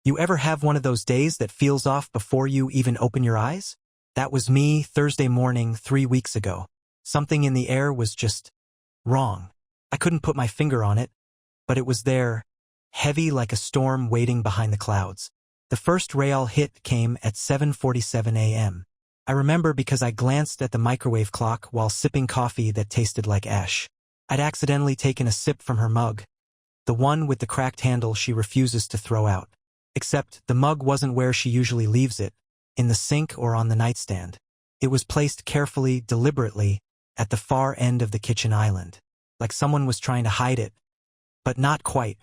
You ever have one of those days that feels off before you even open your eyes? That was me Thursday morning 3 weeks ago. Something in the air was just wrong. I couldn't put my finger on it, but it was there, heavy like a storm waiting behind the clouds. The first real hit came at 7:47 a.m. I remember because I glanced at the microwave clock while sipping coffee that tasted like ash. I'd accidentally taken a sip from her mug, the one with the cracked handle she refuses to throw out. Except the mug wasn't where she usually leaves it, in the sink or on the nightstand. It was placed carefully, deliberately, at the far end of the kitchen island, like someone was trying to hide it. But not quite.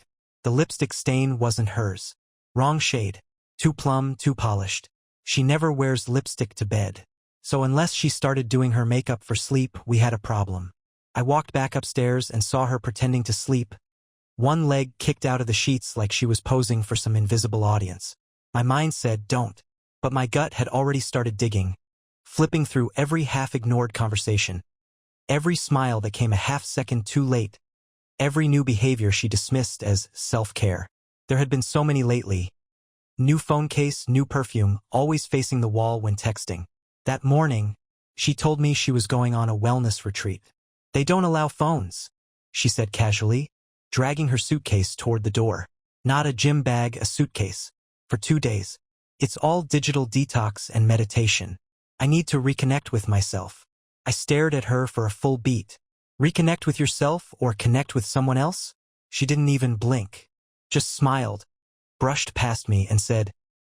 The lipstick stain wasn't hers. Wrong shade. Too plum, too polished. She never wears lipstick to bed. So unless she started doing her makeup for sleep, we had a problem. I walked back upstairs and saw her pretending to sleep, one leg kicked out of the sheets like she was posing for some invisible audience. My mind said, don't. But my gut had already started digging, flipping through every half-ignored conversation, every smile that came a half-second too late, every new behavior she dismissed as self-care. There had been so many lately. New phone case, new perfume, always facing the wall when texting. That morning, she told me she was going on a wellness retreat. They don't allow phones, she said casually, dragging her suitcase toward the door. Not a gym bag, a suitcase. For 2 days. It's all digital detox and meditation. I need to reconnect with myself. I stared at her for a full beat. Reconnect with yourself or connect with someone else? She didn't even blink. Just smiled, brushed past me and said,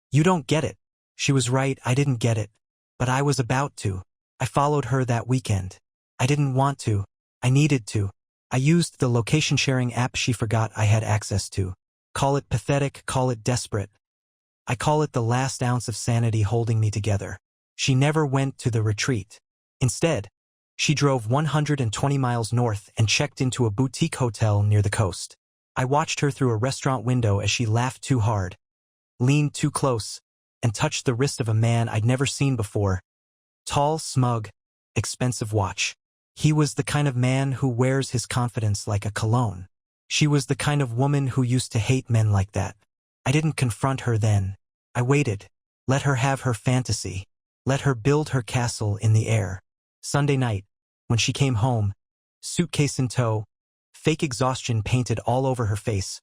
"You don't get it." She was right, I didn't get it. But I was about to. I followed her that weekend. I didn't want to. I needed to. I used the location-sharing app she forgot I had access to. Call it pathetic, call it desperate. I call it the last ounce of sanity holding me together. She never went to the retreat. Instead, she drove 120 miles north and checked into a boutique hotel near the coast. I watched her through a restaurant window as she laughed too hard, leaned too close, and touched the wrist of a man I'd never seen before. Tall, smug, expensive watch. He was the kind of man who wears his confidence like a cologne. She was the kind of woman who used to hate men like that. I didn't confront her then. I waited. Let her have her fantasy. Let her build her castle in the air. Sunday night, when she came home, suitcase in tow, fake exhaustion painted all over her face.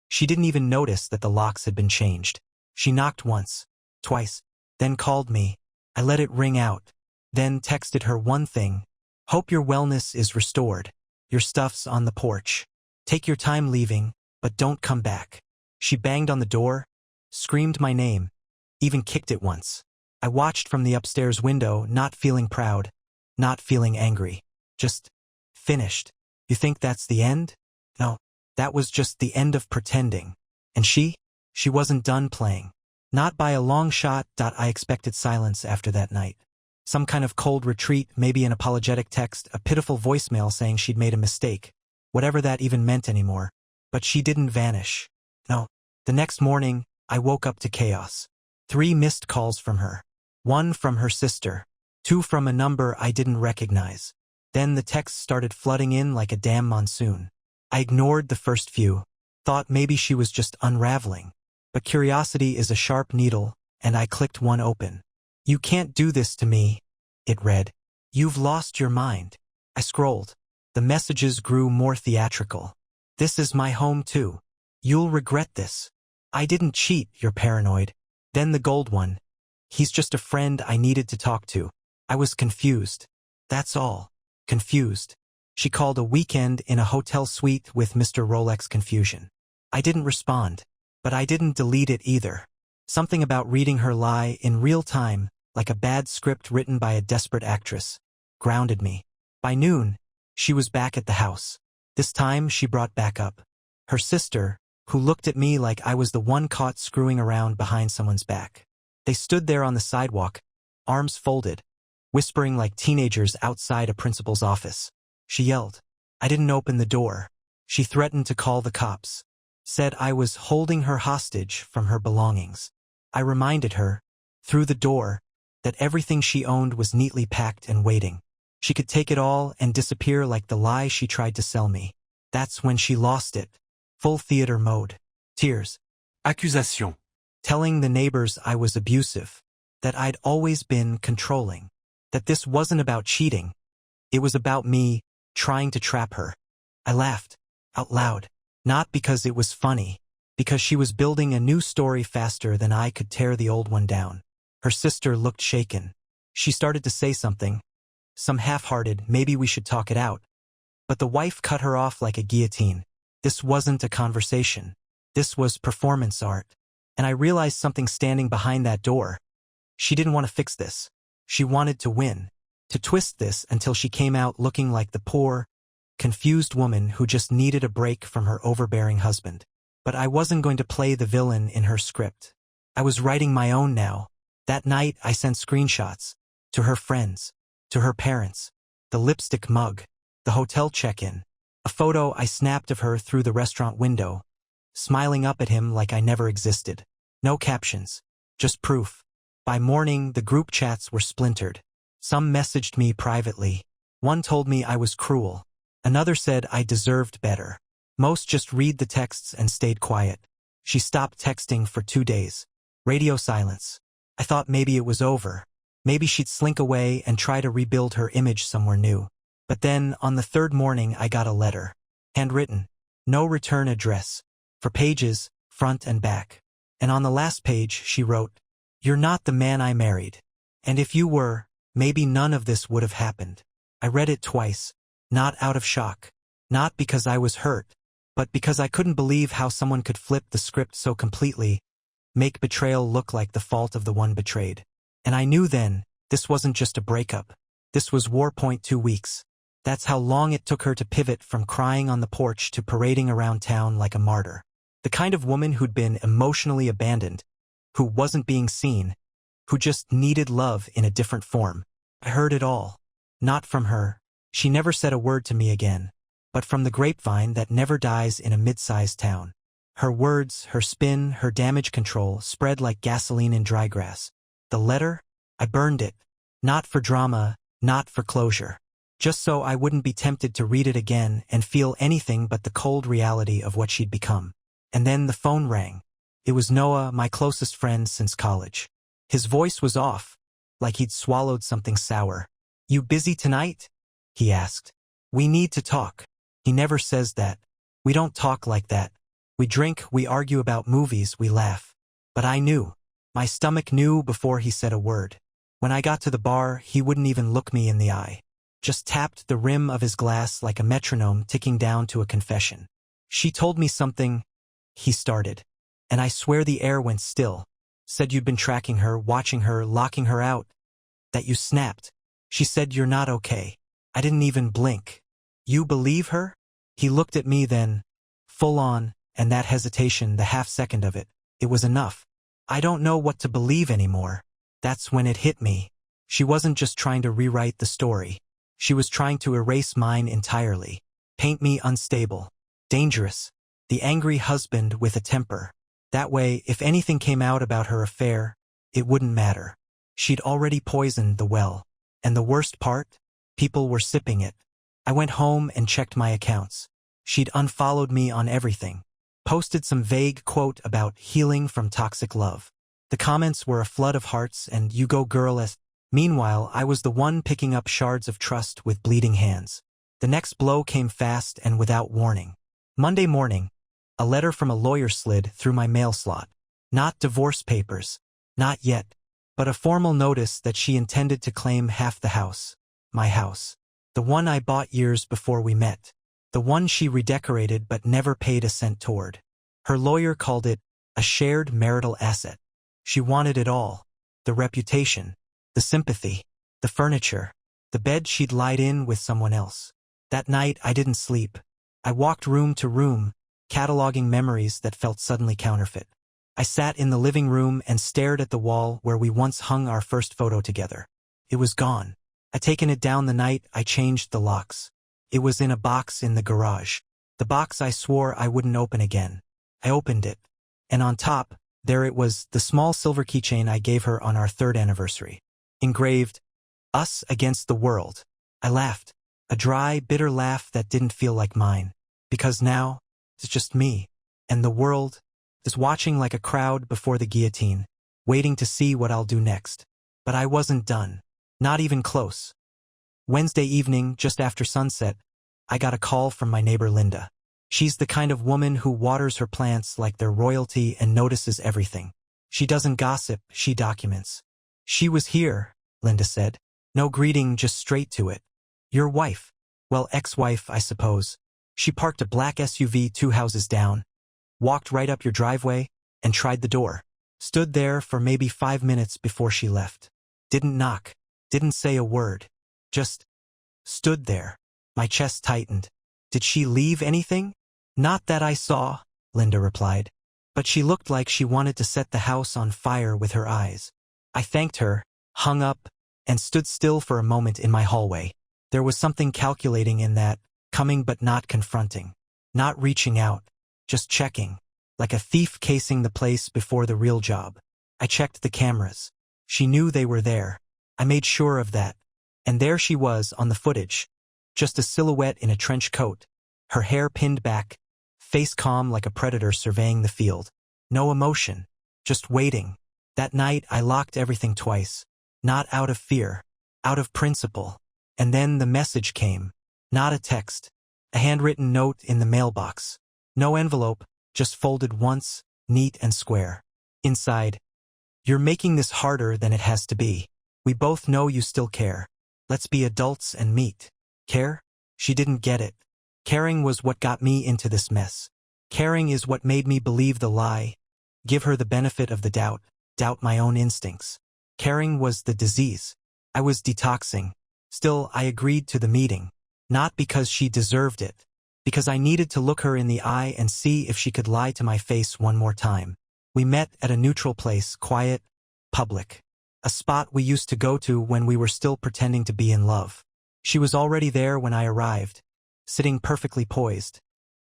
She didn't even notice that the locks had been changed. She knocked once, twice, then called me. I let it ring out, then texted her one thing. Hope your wellness is restored. Your stuff's on the porch. Take your time leaving, but don't come back. She banged on the door, screamed my name, even kicked it once. I watched from the upstairs window, not feeling proud, not feeling angry. Just finished. You think that's the end? No, that was just the end of pretending. And she wasn't done playing. Not by a long shot. I expected silence after that night. Some kind of cold retreat, maybe an apologetic text, a pitiful voicemail saying she'd made a mistake. Whatever that even meant anymore. But she didn't vanish. No. The next morning, I woke up to chaos. 3 missed calls from her. 1 from her sister. 2 from a number I didn't recognize. Then the texts started flooding in like a damn monsoon. I ignored the first few. Thought maybe she was just unraveling. But curiosity is a sharp needle, and I clicked one open. "You can't do this to me," it read. "You've lost your mind." I scrolled. The messages grew more theatrical. "This is my home too. You'll regret this. I didn't cheat, you're paranoid." Then the gold one. "He's just a friend I needed to talk to." I was confused. That's all. Confused. She called a weekend in a hotel suite with Mr. Rolex confusion. I didn't respond, but I didn't delete it either. Something about reading her lie in real time, like a bad script written by a desperate actress, grounded me. By noon, she was back at the house. This time she brought backup. Her sister, who looked at me like I was the one caught screwing around behind someone's back. They stood there on the sidewalk, arms folded, whispering like teenagers outside a principal's office. She yelled. I didn't open the door. She threatened to call the cops. Said I was holding her hostage from her belongings. I reminded her, through the door, that everything she owned was neatly packed and waiting. She could take it all and disappear like the lie she tried to sell me. That's when she lost it. Full theater mode. Tears. Accusation. telling the neighbors I was abusive, that I'd always been controlling, that this wasn't about cheating. It was about me trying to trap her. I laughed out loud, not because it was funny, because she was building a new story faster than I could tear the old one down. Her sister looked shaken. She started to say something, some half-hearted, maybe we should talk it out. But the wife cut her off like a guillotine. This wasn't a conversation. This was performance art. And I realized something standing behind that door. She didn't want to fix this. She wanted to win, to twist this until she came out looking like the poor, confused woman who just needed a break from her overbearing husband. But I wasn't going to play the villain in her script. I was writing my own now. That night I sent screenshots to her friends, to her parents, the lipstick mug, the hotel check-in, a photo I snapped of her through the restaurant window, smiling up at him like I never existed. No captions, just proof. By morning, the group chats were splintered. Some messaged me privately. One told me I was cruel. Another said I deserved better. Most just read the texts and stayed quiet. She stopped texting for 2 days. Radio silence. I thought maybe it was over. Maybe she'd slink away and try to rebuild her image somewhere new. But then, on the third morning, I got a letter. Handwritten. No return address. For pages, front and back. And on the last page, she wrote, "You're not the man I married. And if you were, maybe none of this would have happened." I read it twice. Not out of shock. Not because I was hurt. But because I couldn't believe how someone could flip the script so completely, make betrayal look like the fault of the one betrayed. And I knew then, this wasn't just a breakup. This was war point 2 weeks. That's how long it took her to pivot from crying on the porch to parading around town like a martyr. The kind of woman who'd been emotionally abandoned, who wasn't being seen, who just needed love in a different form. I heard it all. Not from her. She never said a word to me again. But from the grapevine that never dies in a mid-sized town. Her words, her spin, her damage control spread like gasoline in dry grass. The letter? I burned it. Not for drama, not for closure. Just so I wouldn't be tempted to read it again and feel anything but the cold reality of what she'd become. And then the phone rang. It was Noah, my closest friend since college. His voice was off, like he'd swallowed something sour. "You busy tonight?" he asked. "We need to talk." He never says that. We don't talk like that. We drink, we argue about movies, we laugh. But I knew. My stomach knew before he said a word. When I got to the bar, he wouldn't even look me in the eye. Just tapped the rim of his glass like a metronome ticking down to a confession. "She told me something," he started. And I swear the air went still. "Said you'd been tracking her, watching her, locking her out. That you snapped. She said you're not okay." I didn't even blink. "You believe her?" He looked at me then, full on, and that hesitation, the half second of it, it was enough. I don't know what to believe anymore. That's when it hit me. She wasn't just trying to rewrite the story. She was trying to erase mine entirely. Paint me unstable, dangerous, the angry husband with a temper. That way, if anything came out about her affair, it wouldn't matter. She'd already poisoned the well. And the worst part? People were sipping it. I went home and checked my accounts. She'd unfollowed me on everything. Posted some vague quote about healing from toxic love. The comments were a flood of hearts and "you go girl." Meanwhile, I was the one picking up shards of trust with bleeding hands. The next blow came fast and without warning. Monday morning, a letter from a lawyer slid through my mail slot. Not divorce papers. Not yet. But a formal notice that she intended to claim half the house. My house. The one I bought years before we met. The one she redecorated but never paid a cent toward. Her lawyer called it a shared marital asset. She wanted it all. The reputation. The sympathy. The furniture. The bed she'd lied in with someone else. That night I didn't sleep. I walked room to room, cataloging memories that felt suddenly counterfeit. I sat in the living room and stared at the wall where we once hung our first photo together. It was gone. I'd taken it down the night I changed the locks. It was in a box in the garage. The box I swore I wouldn't open again. I opened it. And on top, there it was, the small silver keychain I gave her on our 3rd anniversary. Engraved, "Us against the world." I laughed. A dry, bitter laugh that didn't feel like mine. Because now, it's just me. And the world, just watching like a crowd before the guillotine, waiting to see what I'll do next. But I wasn't done. Not even close. Wednesday evening, just after sunset, I got a call from my neighbor Linda. She's the kind of woman who waters her plants like they're royalty and notices everything. She doesn't gossip, she documents. She was here, Linda said. No greeting, just straight to it. Your wife. Well, ex-wife, I suppose. She parked a black SUV 2 houses down, walked right up your driveway, and tried the door. Stood there for maybe 5 minutes before she left. Didn't knock. Didn't say a word. Just stood there. My chest tightened. Did she leave anything? Not that I saw, Linda replied. But she looked like she wanted to set the house on fire with her eyes. I thanked her, hung up, and stood still for a moment in my hallway. There was something calculating in that, coming but not confronting. Not reaching out, just checking, like a thief casing the place before the real job. I checked the cameras. She knew they were there. I made sure of that. And there she was on the footage. Just a silhouette in a trench coat, her hair pinned back, face calm like a predator surveying the field. No emotion, just waiting. That night I locked everything twice. Not out of fear, out of principle. And then the message came. Not a text. A handwritten note in the mailbox. No envelope, just folded once, neat and square. Inside, "You're making this harder than it has to be. We both know you still care. Let's be adults and meet." Care? She didn't get it. Caring was what got me into this mess. Caring is what made me believe the lie, give her the benefit of the doubt my own instincts. Caring was the disease. I was detoxing. Still, I agreed to the meeting. Not because she deserved it. Because I needed to look her in the eye and see if she could lie to my face one more time. We met at a neutral place, quiet, public. A spot we used to go to when we were still pretending to be in love. She was already there when I arrived, sitting perfectly poised.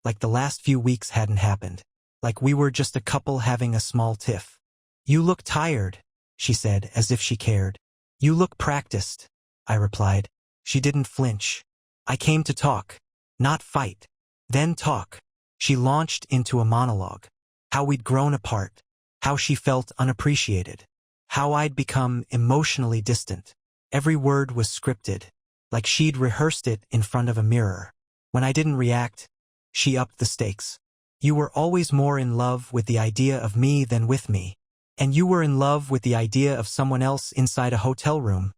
Like the last few weeks hadn't happened. Like we were just a couple having a small tiff. "You look tired," she said, as if she cared. "You look practiced," I replied. She didn't flinch. "I came to talk. Not fight. Then talk." She launched into a monologue. How we'd grown apart. How she felt unappreciated. How I'd become emotionally distant. Every word was scripted, like she'd rehearsed it in front of a mirror. When I didn't react, she upped the stakes. "You were always more in love with the idea of me than with me. And you were in love with the idea of someone else inside a hotel room,"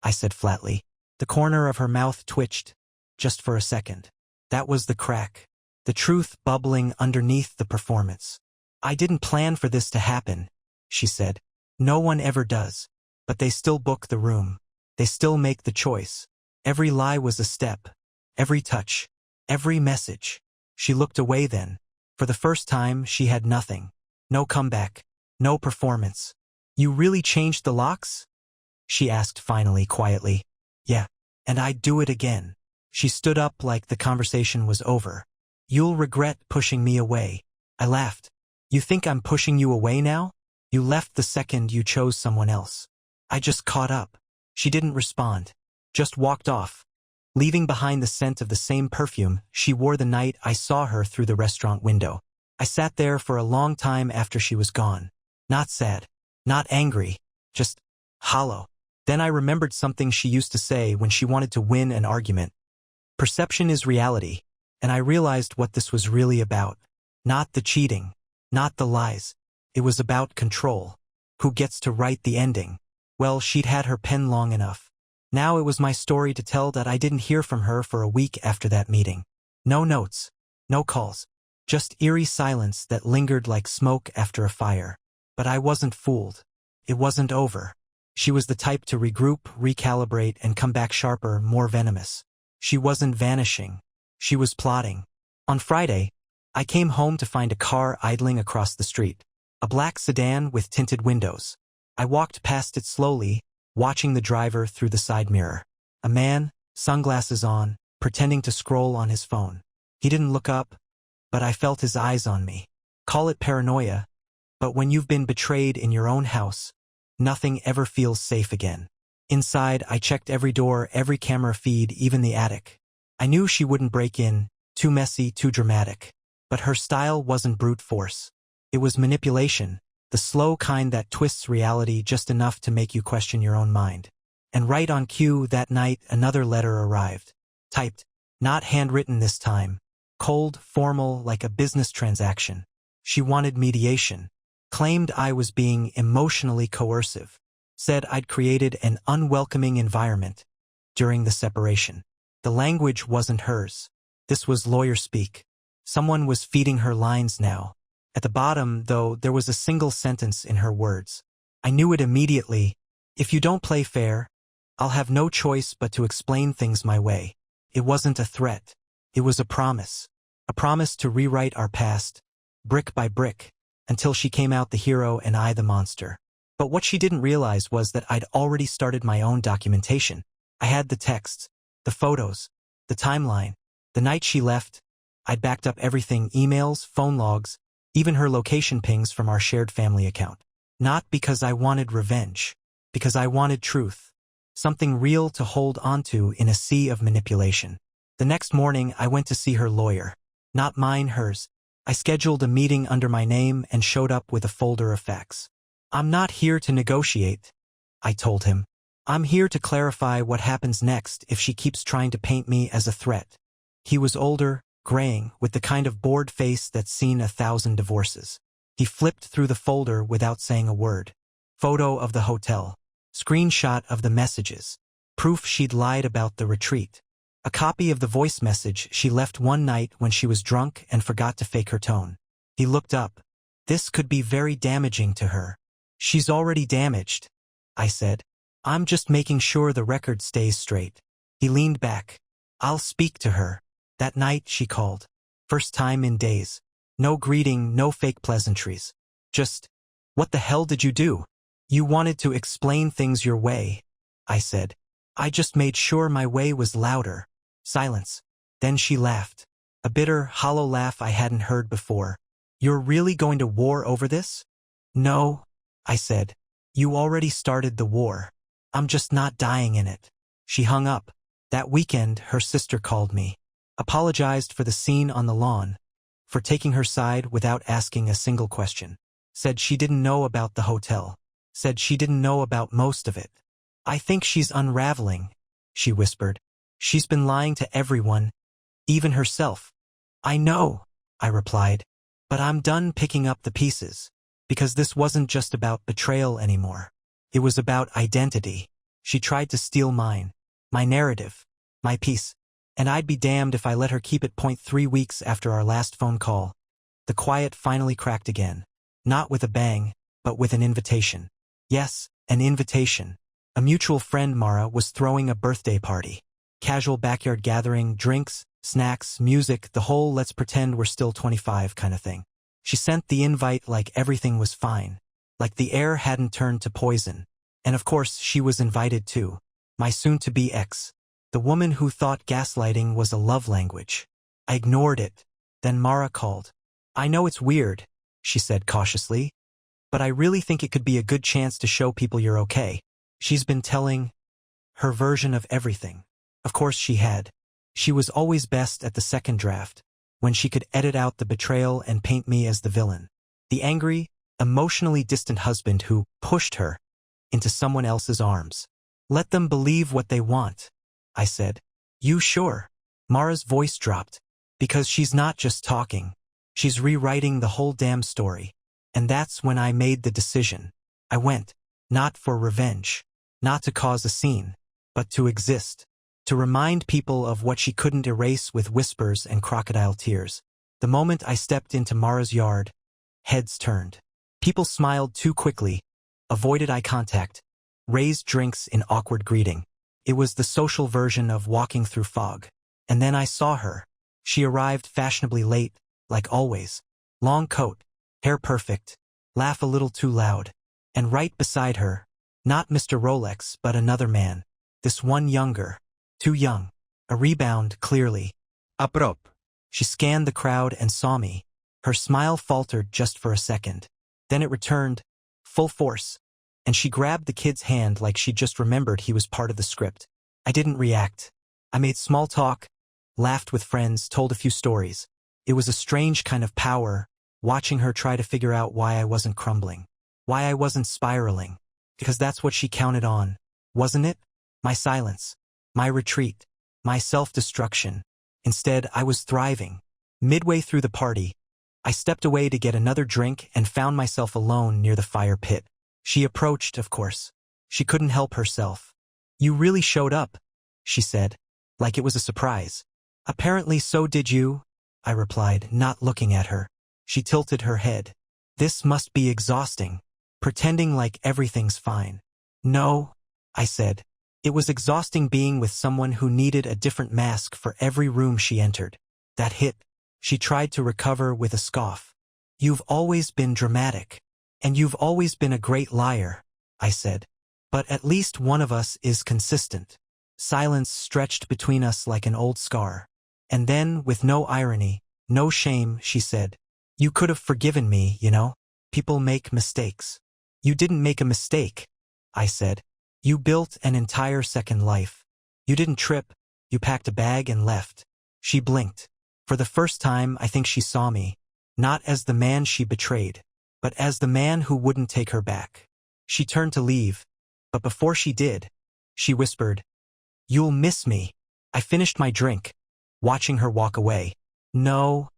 I said flatly. The corner of her mouth twitched, just for a second. That was the crack. The truth bubbling underneath the performance. "I didn't plan for this to happen," she said. "No one ever does. But they still book the room. They still make the choice. Every lie was a step. Every touch. Every message." She looked away then. For the first time, she had nothing. No comeback. No performance. "You really changed the locks?" she asked finally, quietly. "Yeah. And I'd do it again." She stood up like the conversation was over. "You'll regret pushing me away." I laughed. "You think I'm pushing you away now? You left the second you chose someone else." I just caught up. She didn't respond. Just walked off, leaving behind the scent of the same perfume she wore the night I saw her through the restaurant window. I sat there for a long time after she was gone. Not sad. Not angry. Just hollow. Then I remembered something she used to say when she wanted to win an argument. "Perception is reality." And I realized what this was really about. Not the cheating. Not the lies. It was about control. Who gets to write the ending? Well, she'd had her pen long enough. Now it was my story to tell that I didn't hear from her for a week after that meeting. No notes. No calls. Just eerie silence that lingered like smoke after a fire. But I wasn't fooled. It wasn't over. She was the type to regroup, recalibrate, and come back sharper, more venomous. She wasn't vanishing. She was plotting. On Friday, I came home to find a car idling across the street. A black sedan with tinted windows. I walked past it slowly, watching the driver through the side mirror. A man, sunglasses on, pretending to scroll on his phone. He didn't look up, but I felt his eyes on me. Call it paranoia, but when you've been betrayed in your own house, nothing ever feels safe again. Inside, I checked every door, every camera feed, even the attic. I knew she wouldn't break in, too messy, too dramatic. But her style wasn't brute force. It was manipulation, the slow kind that twists reality just enough to make you question your own mind. And right on cue that night, another letter arrived. Typed, not handwritten this time. Cold, formal, like a business transaction. She wanted mediation. Claimed I was being emotionally coercive. Said I'd created an unwelcoming environment during the separation. The language wasn't hers. This was lawyer speak. Someone was feeding her lines now. At the bottom, though, there was a single sentence in her words. I knew it immediately. If you don't play fair, I'll have no choice but to explain things my way. It wasn't a threat. It was a promise. A promise to rewrite our past, brick by brick, until she came out the hero and I the monster. But what she didn't realize was that I'd already started my own documentation. I had the texts, the photos, the timeline. The night she left, I'd backed up everything, emails, phone logs, even her location pings from our shared family account. Not because I wanted revenge, because I wanted truth. Something real to hold onto in a sea of manipulation. The next morning, I went to see her lawyer. Not mine, hers. I scheduled a meeting under my name and showed up with a folder of facts. I'm not here to negotiate, I told him. I'm here to clarify what happens next if she keeps trying to paint me as a threat. He was older, graying, with the kind of bored face that's seen 1,000 divorces. He flipped through the folder without saying a word. Photo of the hotel. Screenshot of the messages. Proof she'd lied about the retreat. A copy of the voice message she left one night when she was drunk and forgot to fake her tone. He looked up. This could be very damaging to her. She's already damaged, I said. I'm just making sure the record stays straight. He leaned back. I'll speak to her. That night she called. First time in days. No greeting, no fake pleasantries. Just, what the hell did you do? You wanted to explain things your way, I said. I just made sure my way was louder. Silence. Then she laughed. A bitter, hollow laugh I hadn't heard before. You're really going to war over this? No, I said. You already started the war. I'm just not dying in it. She hung up. That weekend, her sister called me. Apologized for the scene on the lawn. For taking her side without asking a single question. Said she didn't know about the hotel. Said she didn't know about most of it. I think she's unraveling, she whispered. She's been lying to everyone, even herself. I know, I replied. But I'm done picking up the pieces. Because this wasn't just about betrayal anymore. It was about identity. She tried to steal mine. My narrative. My peace. And I'd be damned if I let her keep it. 3 weeks after our last phone call. The quiet finally cracked again. Not with a bang, but with an invitation. Yes, an invitation. A mutual friend, Mara, was throwing a birthday party. Casual backyard gathering, drinks, snacks, music, the whole let's pretend we're still 25 kind of thing. She sent the invite like everything was fine. Like the air hadn't turned to poison. And of course, she was invited too. My soon-to-be ex. The woman who thought gaslighting was a love language. I ignored it. Then Mara called. I know it's weird, she said cautiously. But I really think it could be a good chance to show people you're okay. She's been telling her version of everything. Of course she had. She was always best at the second draft, when she could edit out the betrayal and paint me as the villain. The angry, emotionally distant husband who pushed her into someone else's arms. Let them believe what they want, I said. You sure? Mara's voice dropped. Because she's not just talking. She's rewriting the whole damn story. And that's when I made the decision. I went, not for revenge, not to cause a scene, but to exist. To remind people of what she couldn't erase with whispers and crocodile tears. The moment I stepped into Mara's yard, heads turned. People smiled too quickly, avoided eye contact, raised drinks in awkward greeting. It was the social version of walking through fog. And then I saw her. She arrived fashionably late, like always. Long coat, hair perfect, laugh a little too loud. And right beside her, not Mr. Rolex, but another man. This one younger. Too young. A rebound, clearly. Aprop. She scanned the crowd and saw me. Her smile faltered just for a second. Then it returned, full force. And she grabbed the kid's hand like she just remembered he was part of the script. I didn't react. I made small talk, laughed with friends, told a few stories. It was a strange kind of power, watching her try to figure out why I wasn't crumbling, why I wasn't spiraling, because that's what she counted on, wasn't it? My silence, my retreat, my self-destruction. Instead, I was thriving. Midway through the party, I stepped away to get another drink and found myself alone near the fire pit. She approached, of course. She couldn't help herself. "You really showed up," she said, like it was a surprise. "Apparently so did you," I replied, not looking at her. She tilted her head. "This must be exhausting, pretending like everything's fine." "No," I said. It was exhausting being with someone who needed a different mask for every room she entered. That hit. She tried to recover with a scoff. "You've always been dramatic. And you've always been a great liar," I said. "But at least one of us is consistent." Silence stretched between us like an old scar. And then, with no irony, no shame, she said, "You could have forgiven me, you know? People make mistakes." "You didn't make a mistake," I said. "You built an entire second life. You didn't trip, you packed a bag and left." She blinked. For the first time, I think she saw me, not as the man she betrayed, but as the man who wouldn't take her back. She turned to leave, but before she did, she whispered, "You'll miss me." I finished my drink, watching her walk away. "No,"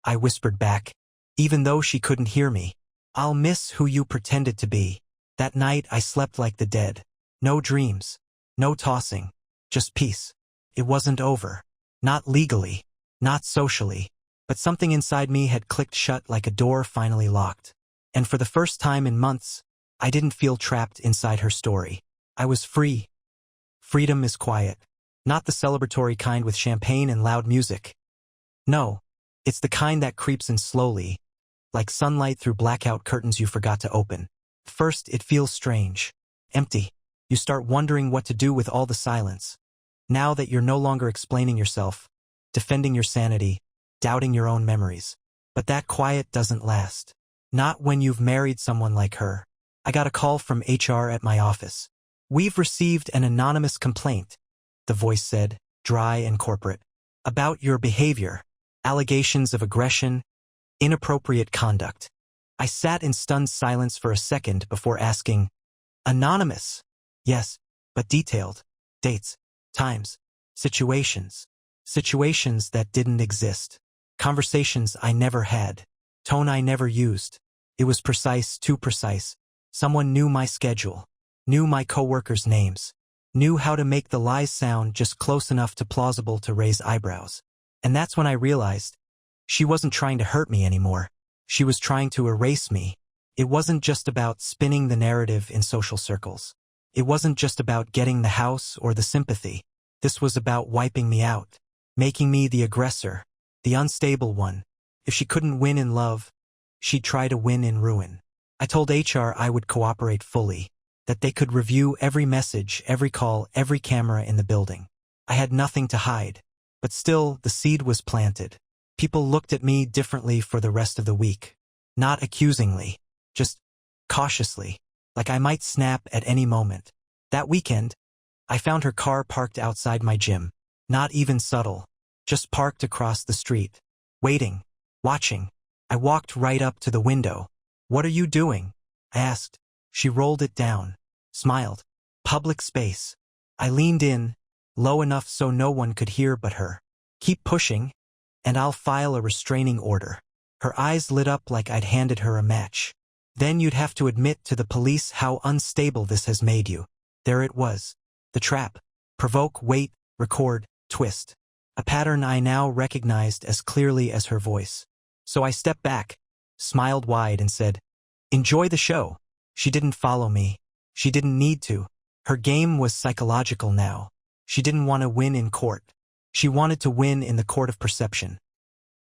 I whispered back, even though she couldn't hear me. "I'll miss who you pretended to be." That night I slept like the dead. No dreams, no tossing, just peace. It wasn't over. Not legally, not socially, but something inside me had clicked shut like a door finally locked. And for the first time in months, I didn't feel trapped inside her story. I was free. Freedom is quiet. Not the celebratory kind with champagne and loud music. No, it's the kind that creeps in slowly, like sunlight through blackout curtains you forgot to open. First, it feels strange, empty. You start wondering what to do with all the silence. Now that you're no longer explaining yourself, defending your sanity, doubting your own memories. But that quiet doesn't last. Not when you've married someone like her. I got a call from HR at my office. "We've received an anonymous complaint," the voice said, dry and corporate, "about your behavior, allegations of aggression, inappropriate conduct." I sat in stunned silence for a second before asking, "Anonymous?" "Yes, but detailed. Dates, times, situations. Situations that didn't exist. Conversations I never had. Tone I never used. It was precise, too precise. Someone knew my schedule, knew my coworkers' names, knew how to make the lies sound just close enough to plausible to raise eyebrows. And that's when I realized she wasn't trying to hurt me anymore. She was trying to erase me. It wasn't just about spinning the narrative in social circles. It wasn't just about getting the house or the sympathy. This was about wiping me out, making me the aggressor, the unstable one. If she couldn't win in love, she'd try to win in ruin. I told HR I would cooperate fully, that they could review every message, every call, every camera in the building. I had nothing to hide. But still, the seed was planted. People looked at me differently for the rest of the week. Not accusingly, just cautiously, like I might snap at any moment. That weekend, I found her car parked outside my gym. Not even subtle, just parked across the street. Waiting, watching. I walked right up to the window. "What are you doing?" I asked. She rolled it down, smiled. "Public space." I leaned in, low enough so no one could hear but her. "Keep pushing, and I'll file a restraining order." Her eyes lit up like I'd handed her a match. "Then you'd have to admit to the police how unstable this has made you." There it was. The trap. Provoke, wait, record, twist. A pattern I now recognized as clearly as her voice. So I stepped back, smiled wide and said, "Enjoy the show." She didn't follow me. She didn't need to. Her game was psychological now. She didn't want to win in court. She wanted to win in the court of perception.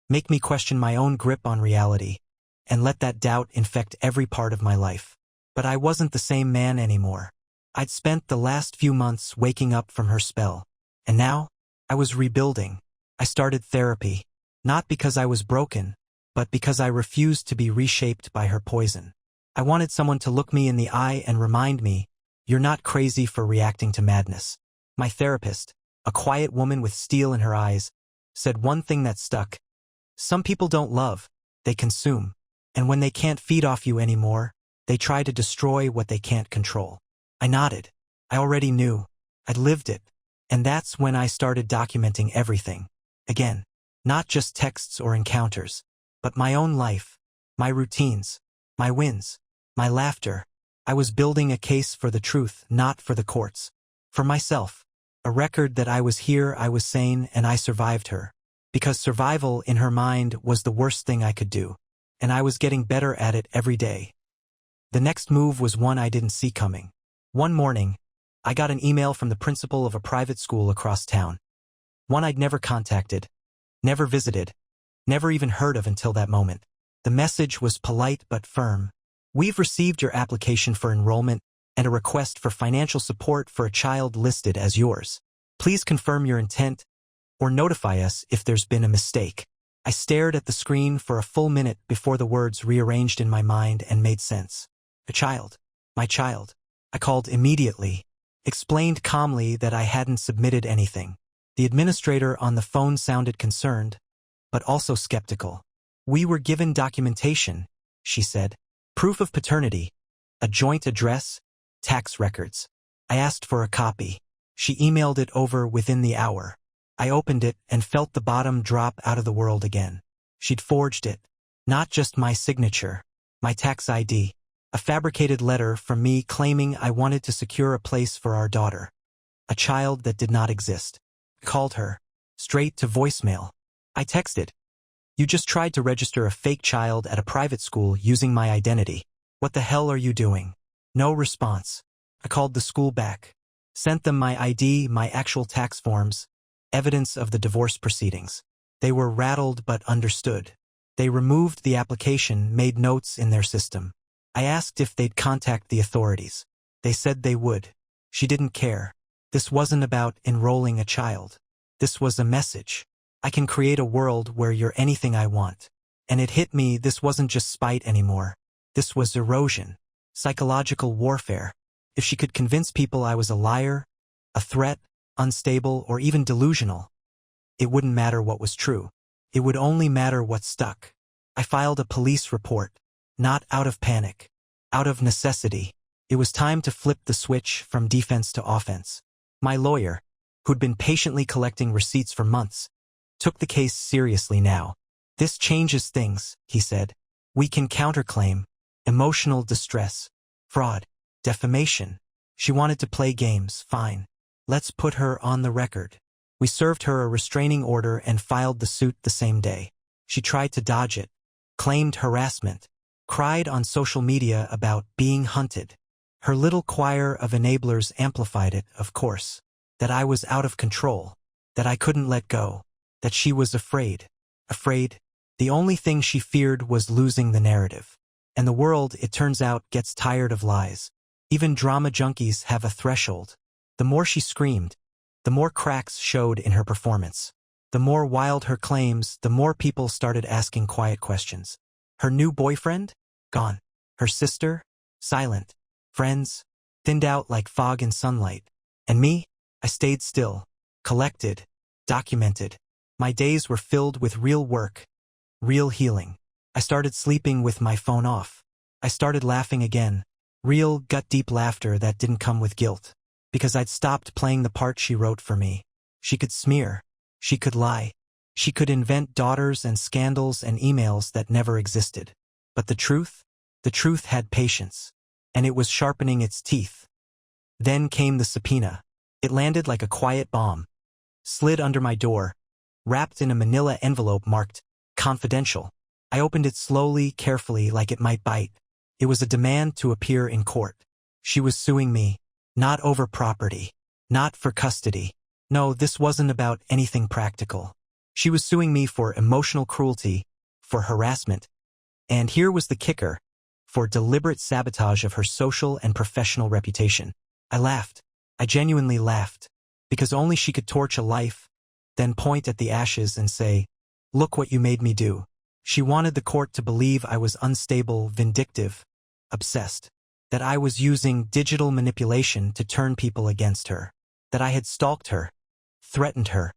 Make me question my own grip on reality, and let that doubt infect every part of my life. But I wasn't the same man anymore. I'd spent the last few months waking up from her spell, and now I was rebuilding. I started therapy, not because I was broken, but because I refused to be reshaped by her poison. I wanted someone to look me in the eye and remind me, "You're not crazy for reacting to madness." My therapist, a quiet woman with steel in her eyes, said one thing that stuck. "Some people don't love, they consume." And when they can't feed off you anymore, they try to destroy what they can't control. I nodded. I already knew. I'd lived it. And that's when I started documenting everything. Again, not just texts or encounters, but my own life, my routines, my wins, my laughter. I was building a case for the truth, not for the courts. For myself. A record that I was here, I was sane, and I survived her. Because survival in her mind was the worst thing I could do. And I was getting better at it every day. The next move was one I didn't see coming. One morning, I got an email from the principal of a private school across town. One I'd never contacted, never visited, never even heard of until that moment. The message was polite but firm. We've received your application for enrollment and a request for financial support for a child listed as yours. Please confirm your intent or notify us if there's been a mistake. I stared at the screen for a full minute before the words rearranged in my mind and made sense. A child. My child. I called immediately, explained calmly that I hadn't submitted anything. The administrator on the phone sounded concerned, but also skeptical. We were given documentation, she said. Proof of paternity, a joint address, tax records. I asked for a copy. She emailed it over within the hour. I opened it and felt the bottom drop out of the world again. She'd forged it. Not just my signature, my tax ID. A fabricated letter from me claiming I wanted to secure a place for our daughter. A child that did not exist. I called her. Straight to voicemail. I texted. You just tried to register a fake child at a private school using my identity. What the hell are you doing? No response. I called the school back. Sent them my ID, my actual tax forms, evidence of the divorce proceedings. They were rattled but understood. They removed the application, made notes in their system. I asked if they'd contact the authorities. They said they would. She didn't care. This wasn't about enrolling a child. This was a message. I can create a world where you're anything I want. And it hit me, this wasn't just spite anymore. This was erosion. Psychological warfare. If she could convince people I was a liar, a threat, unstable, or even delusional, it wouldn't matter what was true. It would only matter what stuck. I filed a police report. Not out of panic. Out of necessity. It was time to flip the switch from defense to offense. My lawyer, who'd been patiently collecting receipts for months, took the case seriously now. This changes things, he said. We can counterclaim. Emotional distress. Fraud. Defamation. She wanted to play games, fine. Let's put her on the record. We served her a restraining order and filed the suit the same day. She tried to dodge it. Claimed harassment. Cried on social media about being hunted. Her little choir of enablers amplified it, of course. That I was out of control. That I couldn't let go. That she was afraid. Afraid. The only thing she feared was losing the narrative. And the world, it turns out, gets tired of lies. Even drama junkies have a threshold. The more she screamed, the more cracks showed in her performance. The more wild her claims, the more people started asking quiet questions. Her new boyfriend? Gone. Her sister? Silent. Friends? Thinned out like fog in sunlight. And me? I stayed still. Collected. Documented. My days were filled with real work. Real healing. I started sleeping with my phone off. I started laughing again. Real, gut-deep laughter that didn't come with guilt. Because I'd stopped playing the part she wrote for me. She could smear. She could lie. She could invent daughters and scandals and emails that never existed. But the truth had patience. And it was sharpening its teeth. Then came the subpoena. It landed like a quiet bomb. Slid under my door. Wrapped in a manila envelope marked confidential. I opened it slowly, carefully, like it might bite. It was a demand to appear in court. She was suing me. Not over property. Not for custody. No, this wasn't about anything practical. She was suing me for emotional cruelty, for harassment. And here was the kicker, for deliberate sabotage of her social and professional reputation. I laughed. I genuinely laughed. Because only she could torch a life, then point at the ashes and say, "Look what you made me do." She wanted the court to believe I was unstable, vindictive, obsessed. That I was using digital manipulation to turn people against her. That I had stalked her, threatened her,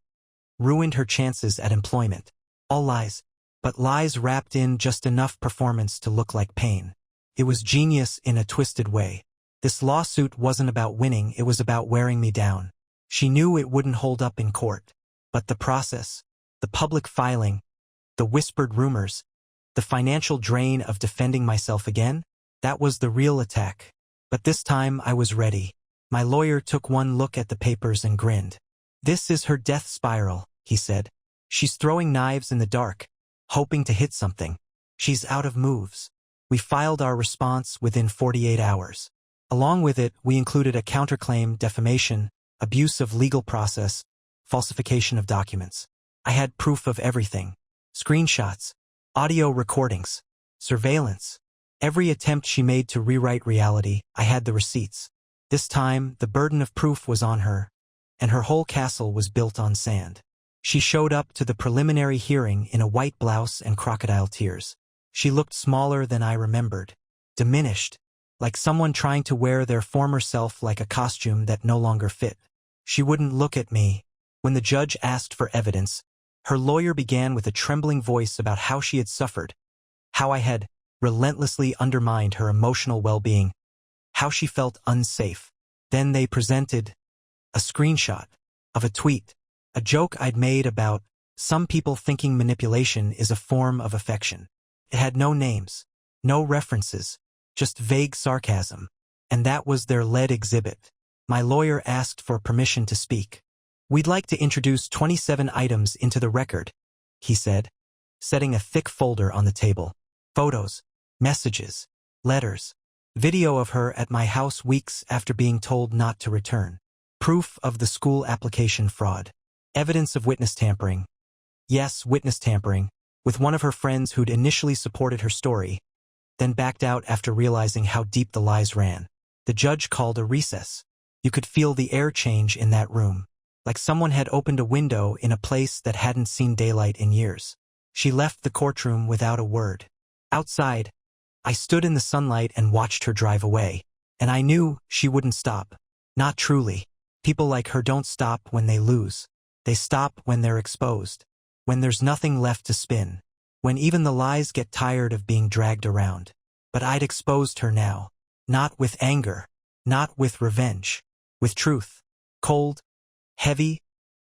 ruined her chances at employment. All lies. but lies wrapped in just enough performance to look like pain. It was genius in a twisted way. This lawsuit wasn't about winning, it was about wearing me down. She knew it wouldn't hold up in court. But the process, the public filing, the whispered rumors, the financial drain of defending myself again, that was the real attack. But this time I was ready. My lawyer took one look at the papers and grinned. "This is her death spiral," he said. "She's throwing knives in the dark, hoping to hit something. She's out of moves." We filed our response within 48 hours. Along with it, we included a counterclaim, defamation, abuse of legal process, falsification of documents. I had proof of everything. Screenshots, audio recordings, surveillance. Every attempt she made to rewrite reality, I had the receipts. This time, the burden of proof was on her, and her whole castle was built on sand. She showed up to the preliminary hearing in a white blouse and crocodile tears. She looked smaller than I remembered, diminished, like someone trying to wear their former self like a costume that no longer fit. She wouldn't look at me. When the judge asked for evidence, her lawyer began with a trembling voice about how she had suffered, how I had relentlessly undermined her emotional well-being, how she felt unsafe. Then they presented a screenshot of a tweet, a joke I'd made about some people thinking manipulation is a form of affection. It had no names, no references, just vague sarcasm. And that was their lead exhibit. My lawyer asked for permission to speak. "We'd like to introduce 27 items into the record," he said, setting a thick folder on the table. Photos, messages, letters, video of her at my house weeks after being told not to return, proof of the school application fraud, evidence of witness tampering. Yes, witness tampering, with one of her friends who'd initially supported her story, then backed out after realizing how deep the lies ran. The judge called a recess. You could feel the air change in that room, like someone had opened a window in a place that hadn't seen daylight in years. She left the courtroom without a word. Outside, I stood in the sunlight and watched her drive away, and I knew she wouldn't stop. Not truly. People like her don't stop when they lose. They stop when they're exposed, when there's nothing left to spin, when even the lies get tired of being dragged around. But I'd exposed her now, not with anger, not with revenge, with truth. Cold, heavy,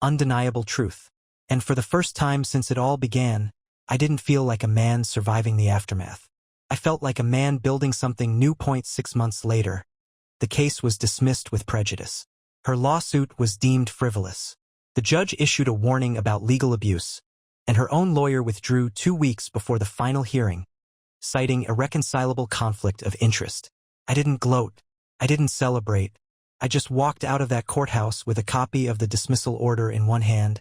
undeniable truth. And for the first time since it all began, I didn't feel like a man surviving the aftermath. I felt like a man building something new. 6 months later, the case was dismissed with prejudice. Her lawsuit was deemed frivolous. The judge issued a warning about legal abuse, and her own lawyer withdrew 2 weeks before the final hearing, citing irreconcilable conflict of interest. I didn't gloat. I didn't celebrate. I just walked out of that courthouse with a copy of the dismissal order in one hand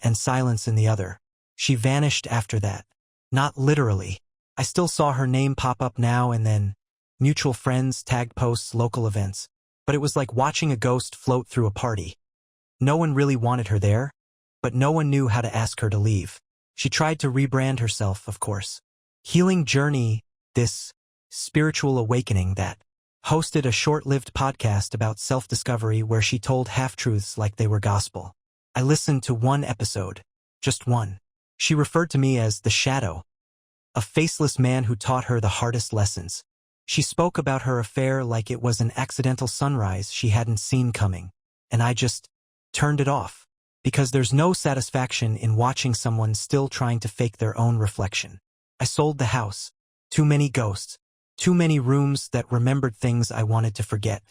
and silence in the other. She vanished after that. Not literally. I still saw her name pop up now and then, mutual friends, tag posts, local events. But it was like watching a ghost float through a party. No one really wanted her there, but no one knew how to ask her to leave. She tried to rebrand herself, of course. Healing Journey, this spiritual awakening that hosted a short-lived podcast about self-discovery where she told half-truths like they were gospel. I listened to one episode, just one. She referred to me as the shadow, a faceless man who taught her the hardest lessons. She spoke about her affair like it was an accidental sunrise she hadn't seen coming, and I just turned it off, because there's no satisfaction in watching someone still trying to fake their own reflection. I sold the house. Too many ghosts. Too many rooms that remembered things I wanted to forget.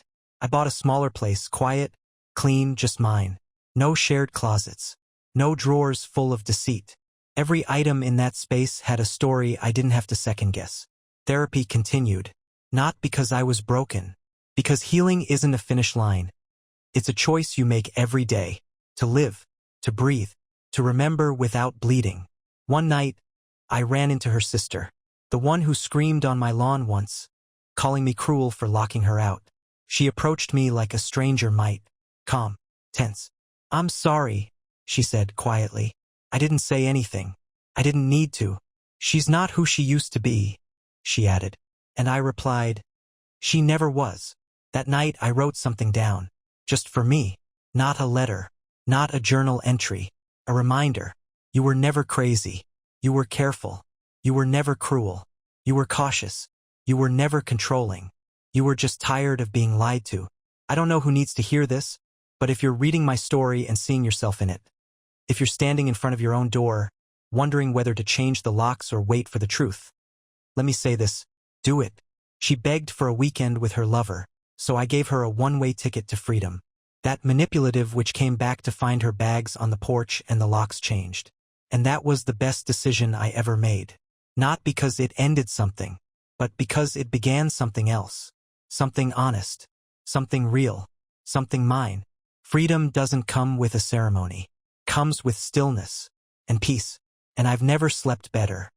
I bought a smaller place, quiet, clean, just mine. No shared closets. No drawers full of deceit. Every item in that space had a story I didn't have to second-guess. Therapy continued. Not because I was broken. Because healing isn't a finish line. It's a choice you make every day. To live. To breathe. To remember without bleeding. One night, I ran into her sister. The one who screamed on my lawn once, calling me cruel for locking her out. She approached me like a stranger might. Calm. Tense. "I'm sorry," she said quietly. I didn't say anything. I didn't need to. "She's not who she used to be," she added. And I replied, "She never was." That night I wrote something down. Just for me. Not a letter. Not a journal entry. A reminder. You were never crazy. You were careful. You were never cruel. You were cautious. You were never controlling. You were just tired of being lied to. I don't know who needs to hear this, but if you're reading my story and seeing yourself in it, if you're standing in front of your own door, wondering whether to change the locks or wait for the truth, let me say this, do it. She begged for a weekend with her lover, so I gave her a one-way ticket to freedom. That manipulative which came back to find her bags on the porch and the locks changed. And that was the best decision I ever made. Not because it ended something, but because it began something else. Something honest. Something real. Something mine. Freedom doesn't come with a ceremony. Comes with stillness and peace. And I've never slept better.